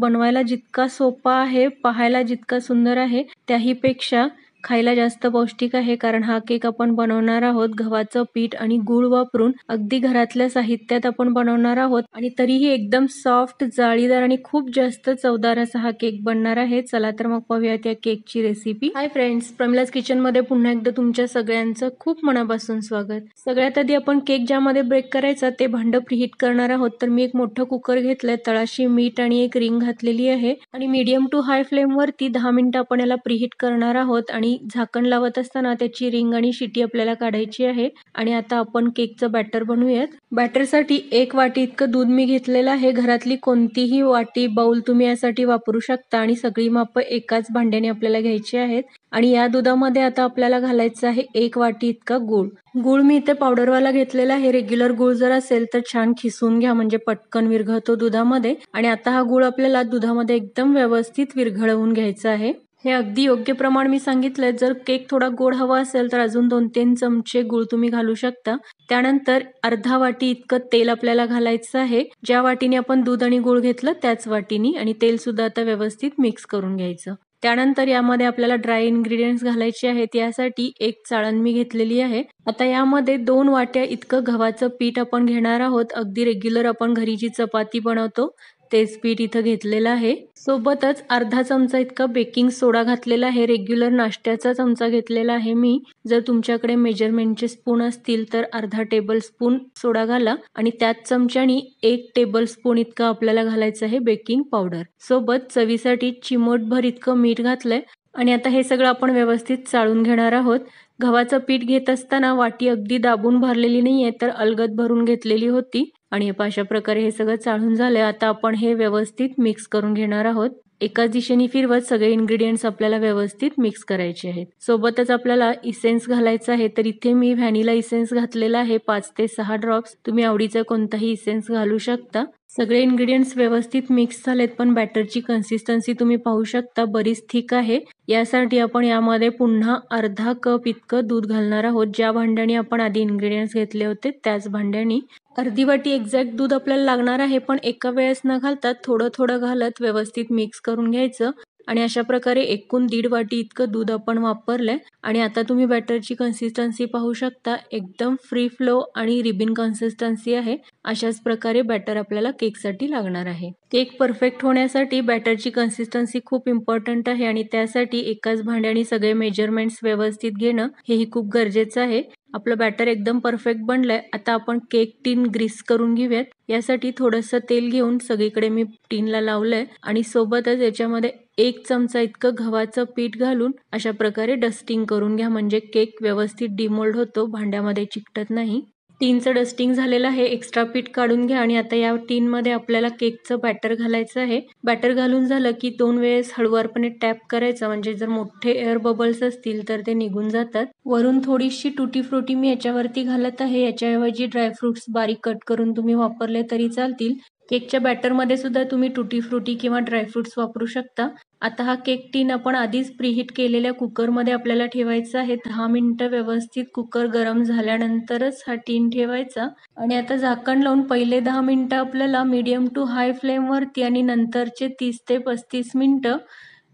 बनवायला जितका सोपा आहे, पाहायला जितका सुंदर आहे, त्याहीपेक्षा खायला जास्त पौष्टिक आहे. कारण हा केक आपण बनवणार आहोत गव्हाचं पीठ आणि गूळ वापरून. अगदी घरातल्या साहित्यात आपण बनवणार आहोत आणि तरीही एकदम सॉफ्ट, जाळीदार आणि खूप जास्त चवदार असा हा केक बनणार आहे. चला तर मग पाहूयात या केकची recipe. Hi friends, Pramila's kitchen मध्ये पुन्हा एकदा तुमच्या सगळ्यांचं खूप मनापासून स्वागत. सगळ्यात आधी आपण केक ज्यामध्ये बेक करायचा ते भांड प्रीहीट करणार आहोत. तर मी एक मोठं कुकर घेतलंय, तळाशी मीठ आणि एक रिंग घातलेली आहे आणि मीडियम टू हाय फ्लेम वरती 10 मिनिटं आपण याला प्रीहीट करणार आहोत. आणि झाकण लावत असताना त्याची रिंग आणि शिटी आपल्याला काढायची आहे. आणि आता आपण केकचं बॅटर बनवूयात. बॅटरसाठी 1 वाटी इतकं दूध मी घेतलेलं आहे. घरातली कोणतीही वाटी, बाउल तुम्ही यासाठी वापरू शकता आणि सगळी माप एकाच भांड्याने आपल्याला घ्यायची आहेत. आणि या दुधामध्ये आता आपल्याला घालायचं आहे 1 वाटी इतका गूळ. गूळ मी इथे पावडरवाला घेतलेला आहे. रेग्युलर गूळ जर असेल तर छान खिसून घ्या, म्हणजे पटकन विरघळतो दुधामध्ये. आणि आता हा गूळ आपल्याला दुधामध्ये एकदम व्यवस्थित विरघळवून घ्यायचा आहे. हे अगदी योग्य प्रमाण मी सांगितलंय. जर केक थोडा गोड हवा असेल तर अजून 2-3 चमचे गूळ तुम्ही घालू शकता. त्यानंतर अर्धा वाटी इतकं तेल आपल्याला घालायचं आहे. ज्या वाटीने आपण दूध आणि गूळ घेतलं त्याच वाटीने. आणि तेल सुद्धा आता व्यवस्थित मिक्स करून घ्यायचं. त्यानंतर यामध्ये आपल्याला ड्राय इन्ग्रेडियंट्स घालायचे आहेत. यासाठी एक चाळण मी घेतलेली आहे. आता यामध्ये 2 वाट्या इतकं गव्हाचं पीठ आपण घेणार आहोत. अगदी रेग्युलर आपण घरी जी चपाती बनवतो तेच पीठ इथं घेतलेलं आहे. सोबतच अर्धा चमचा इतका बेकिंग सोडा घातलेला आहे. रेग्युलर नाश्त्याचा चमचा घेतलेला आहे मी. जर तुमच्याकडे मेजरमेंटचे स्पून असतील तर अर्धा टेबल स्पून सोडा घाला आणि त्याच चमच्यानी 1 टेबल स्पून इतकं आपल्याला घालायचं आहे बेकिंग पावडर. सोबत चवीसाठी चिमूटभर इतकं मीठ घातलंय. आणि आता हे सगळं आपण व्यवस्थित चाळून घेणार आहोत. गव्हाचं पीठ घेत असताना वाटी अगदी दाबून भरलेली नाहीये, तर अलगद भरून घेतलेली होती. आणि अशा प्रकारे हे सगळं चाळून झालंय. आता आपण हे व्यवस्थित मिक्स करून घेणार आहोत. एकाच दिशेने फिरवत सगळे इन्ग्रेडियंट्स आपल्याला व्यवस्थित मिक्स करायचे आहेत. सोबतच आपल्याला इसेन्स घालायचा आहे. तर इथे मी व्हॅनिला इसेन्स घातलेला आहे 5 ते 6 ड्रॉप्स. तुम्ही आवडीचा कोणताही इसेन्स घालू शकता. सगळे इन्ग्रेडियंट्स व्यवस्थित मिक्स झालेत, पण बॅटरची कन्सिस्टन्सी तुम्ही पाहू शकता बरीच थिक आहे. यासाठी आपण यामध्ये पुन्हा अर्धा कप इतकं दूध घालणार आहोत. ज्या भांड्याने आपण आधी इन्ग्रेडियंट्स घेतले होते त्याच भांड्याने. अर्धी वाटी एक्झॅक्ट दूध आपल्याला लागणार आहे, पण एका वेळेस न घालता थोडं थोडं घालत व्यवस्थित मिक्स करून घ्यायचं. आणि अशा प्रकारे एकूण 1.5 वाटी इतकं दूध आपण वापरलंय. आणि आता तुम्ही बॅटरची कन्सिस्टन्सी पाहू शकता, एकदम फ्री फ्लो आणि रिबिन कन्सिस्टन्सी आहे. अशाच प्रकारे बॅटर आपल्याला केकसाठी लागणार आहे. केक परफेक्ट होण्यासाठी बॅटरची कन्सिस्टन्सी खूप इम्पॉर्टंट आहे आणि त्यासाठी एकाच भांड्याने सगळे मेजरमेंट्स व्यवस्थित घेणं हेही खूप गरजेचं आहे. आपलं बॅटर एकदम परफेक्ट बनलंय. आता आपण केक टीन ग्रीस करून घेऊयात. यासाठी थोडंसं तेल घेऊन सगळीकडे मी टीनला लावलंय आणि सोबतच याच्यामध्ये 1 चमचा इतकं गव्हाचं पीठ घालून अशा प्रकारे डस्टिंग करून घ्या, म्हणजे केक व्यवस्थित डिमोल्ड होतो, भांड्यामध्ये चिकटत नाही. टीनचं डस्टिंग झालेलं आहे. एक्स्ट्रा पीठ काढून घ्या आणि आता या टीनमध्ये आपल्याला केकचं बॅटर घालायचं आहे. बॅटर घालून झालं की 2 वेळेस हळूवारपणे टॅप करायचं, म्हणजे जर मोठे एअर बबल्स असतील तर ते निघून जातात. वरून थोडीशी टुटी फ्रुटी मी याच्यावरती घालत आहे. याच्याऐवजी ड्रायफ्रुट्स बारीक कट करून तुम्ही वापरले तरी चालतील. केकच्या बॅटरमध्ये सुद्धा तुम्ही टुटी फ्रुटी किंवा ड्रायफ्रुट्स वापरू शकता. आता हा केक टीन आपण आधीच प्रीहीट केलेल्या कुकरमध्ये आपल्याला ठेवायचा आहे. 10 मिनिटं व्यवस्थित कुकर गरम झाल्यानंतरच हा टीन ठेवायचा. आणि आता झाकण लावून पहिले 10 मिनिटं आपल्याला मीडियम टू हाय फ्लेम वरती आणि नंतरचे 30 ते 35 मिनिटं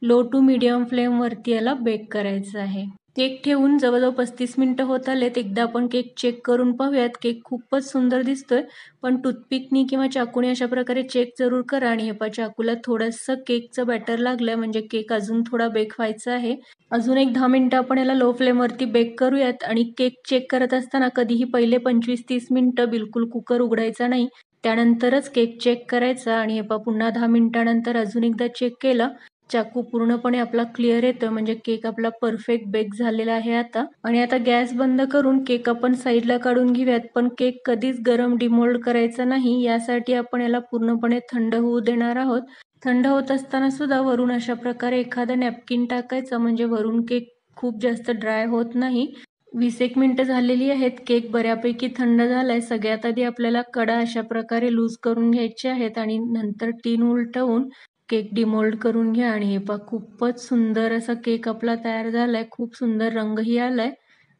लो टू मीडियम फ्लेम वरती याला बेक करायचं आहे. केक ठेवून जवळजवळ 35 मिनिटं होत आलेत. एकदा आपण केक चेक करून पाहूयात. केक खूपच सुंदर दिसतोय, पण टूथपिकनी किंवा चाकूने अशा प्रकारे चेक जरूर करा. आणि हे चाकूला थोडंसं केकचं बॅटर लागलंय, म्हणजे केक अजून थोडा बेक व्हायचा आहे. अजून एक 10 मिनिटं आपण याला लो फ्लेम वरती बेक करूयात. आणि केक चेक करत असताना कधीही पहिले 25-30 मिनिटं बिलकुल कुकर उघडायचा नाही, त्यानंतरच केक चेक करायचा. आणि पुन्हा 10 मिनिटानंतर अजून एकदा चेक केला, चाकू पूर्णपणे आपला क्लिअर येतोय, म्हणजे केक आपला परफेक्ट बेक झालेला आहे आता. आणि आता गॅस बंद करून केक आपण साईडला काढून घेऊयात. पण केक कधीच गरम डिमोल्ड करायचा नाही, यासाठी आपण याला पूर्णपणे थंड होऊ देणार आहोत. थंड होत असताना सुद्धा वरून अशा प्रकारे एखादं नॅपकिन टाकायचं, म्हणजे वरून केक खूप जास्त ड्राय होत नाही. 20 मिनिटं झालेली आहेत. केक बऱ्यापैकी थंड झालाय. सगळ्यात आधी आपल्याला कडा अशा प्रकारे लूज करून घ्यायचे आहेत आणि नंतर टीन उलटवून केक डिमोल्ड करून घ्या. आणि हे खूपच सुंदर असा केक आपला तयार झालाय. खूप सुंदर रंगही आलाय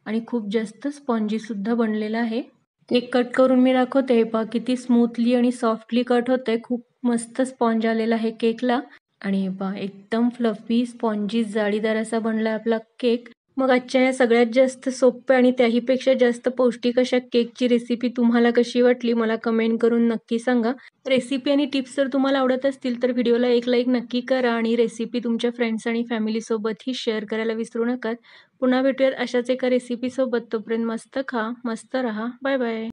आणि खूप जास्त स्पॉन्जी सुद्धा बनलेला आहे. केक कट करून मी दाखवते. किती स्मूथली आणि सॉफ्टली कट होतंय. खूप मस्त स्पॉन्ज आलेला आहे केकला आणि एकदम फ्लफी स्पॉन्जी जाळीदार असा बनलाय आपला केक. मग आजच्या या सगळ्यात जास्त सोप्या आणि त्याहीपेक्षा जास्त पौष्टिक अशा केकची रेसिपी तुम्हाला कशी वाटली मला कमेंट करून नक्की सांगा. रेसिपी आणि टिप्स जर तुम्हाला आवडत असतील तर व्हिडिओला एक लाईक नक्की करा आणि रेसिपी तुमच्या फ्रेंड्स आणि फॅमिली सोबतही शेअर करायला विसरू नका. पुन्हा भेटूयात अशाच एका रेसिपी सोबत. तोपर्यंत मस्त खा, मस्त रहा. Bye bye.